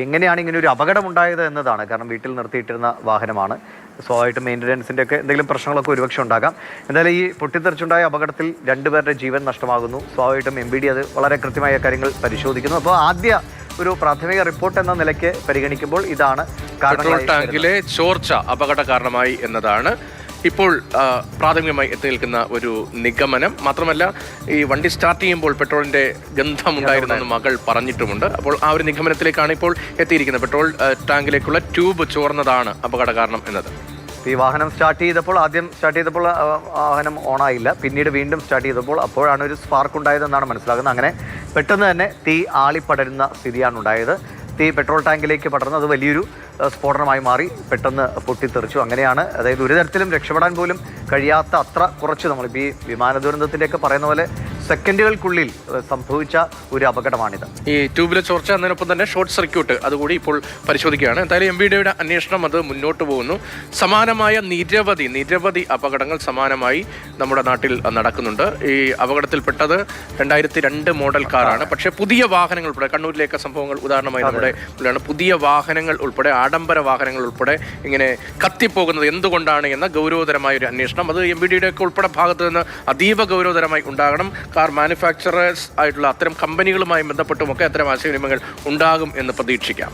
എങ്ങനെയാണ് ഇങ്ങനെ ഒരു അപകടം ഉണ്ടായത് എന്നതാണ്. കാരണം വീട്ടിൽ നിർത്തിയിട്ടിരുന്ന വാഹനമാണ്. സ്വാഭാവികമായിട്ടും മെയിൻ്റനൻസിൻ്റെ ഒക്കെ എന്തെങ്കിലും പ്രശ്നങ്ങളൊക്കെ ഒരുപക്ഷെ ഉണ്ടാകാം. എന്തായാലും ഈ പൊട്ടിത്തെറിച്ചുണ്ടായ അപകടത്തിൽ 2 പേരുടെ ജീവൻ നഷ്ടമാകുന്നു. സ്വാഭാവികമായിട്ടും MBD അത് വളരെ കൃത്യമായ കാര്യങ്ങൾ പരിശോധിക്കുന്നു. അപ്പോൾ ആദ്യ ഒരു പ്രാഥമിക റിപ്പോർട്ട് എന്ന നിലയ്ക്ക് പരിഗണിക്കുമ്പോൾ ഇതാണ് പെട്രോൾ ടാങ്കിലെ ചോർച്ച അപകട കാരണമായി എന്നതാണ് ഇപ്പോൾ പ്രാഥമികമായി എത്തി നിൽക്കുന്ന ഒരു നിഗമനം. മാത്രമല്ല, ഈ വണ്ടി സ്റ്റാർട്ട് ചെയ്യുമ്പോൾ പെട്രോളിന്റെ ഗന്ധമുണ്ടായിരുന്നെന്ന് മകൾ പറഞ്ഞിട്ടുമുണ്ട്. അപ്പോൾ ആ ഒരു നിഗമനത്തിലേക്കാണ് ഇപ്പോൾ എത്തിയിരിക്കുന്നത്. പെട്രോൾ ടാങ്കിലേക്കുള്ള ട്യൂബ് ചോർന്നതാണ് അപകട കാരണം എന്നത്. ഈ വാഹനം ആദ്യം സ്റ്റാർട്ട് ചെയ്തപ്പോൾ വാഹനം ഓണായില്ല. പിന്നീട് വീണ്ടും സ്റ്റാർട്ട് ചെയ്തപ്പോൾ അപ്പോഴാണ് ഒരു സ്പാർക്ക് ഉണ്ടായതെന്നാണ് മനസ്സിലാകുന്നത്. അങ്ങനെ പെട്ടെന്ന് തന്നെ തീ ആളിപ്പടരുന്ന സ്ഥിതിയാണ് ഉണ്ടായത്. തീ പെട്രോൾ ടാങ്കിലേക്ക് പടർന്ന് അത് വലിയൊരു സ്ഫോടനമായി മാറി പെട്ടെന്ന് പൊട്ടിത്തെറിച്ചു. അങ്ങനെയാണ്, അതായത് ഒരു തരത്തിലും രക്ഷപ്പെടാൻ പോലും കഴിയാത്ത അത്ര കുറച്ച്, നമ്മളിപ്പോൾ ഈ വിമാന ദുരന്തത്തിൻ്റെയൊക്കെ പറയുന്ന പോലെ സെക്കൻഡുകൾക്കുള്ളിൽ സംഭവിച്ച ഒരു അപകടമാണിത്. ഈ ട്യൂബിലെ ചോർച്ച എന്നതിനൊപ്പം തന്നെ ഷോർട്ട് സർക്യൂട്ട് അതുകൂടി ഇപ്പോൾ പരിശോധിക്കുകയാണ്. എന്തായാലും MBDയുടെ അന്വേഷണം അത് മുന്നോട്ട് പോകുന്നു. സമാനമായ നിരവധി അപകടങ്ങൾ സമാനമായി നമ്മുടെ നാട്ടിൽ നടക്കുന്നുണ്ട്. ഈ അപകടത്തിൽപ്പെട്ടത് 2002 മോഡൽ കാറാണ്. പക്ഷേ പുതിയ വാഹനങ്ങൾ ഉൾപ്പെടെ, കണ്ണൂരിലേക്ക് സംഭവങ്ങൾ ഉദാഹരണമായി നമ്മുടെ പുതിയ വാഹനങ്ങൾ ഉൾപ്പെടെ, ആഡംബര വാഹനങ്ങൾ ഉൾപ്പെടെ ഇങ്ങനെ കത്തിപ്പോകുന്നത് എന്തുകൊണ്ടാണ് എന്ന ഗൗരവതരമായ ഒരു അന്വേഷണം അത് MBDയുടെ ഒക്കെ ഉൾപ്പെടെ ഭാഗത്ത് നിന്ന് അതീവ ഗൗരവതരമായി ഉണ്ടാകണം. കാർ മാനുഫാക്ചറേഴ്സ് ആയിട്ടുള്ള അത്തരം കമ്പനികളുമായി ബന്ധപ്പെട്ടുമൊക്കെ അത്തരം ആശയവിനിമയങ്ങൾ ഉണ്ടാകും എന്ന് പ്രതീക്ഷിക്കാം.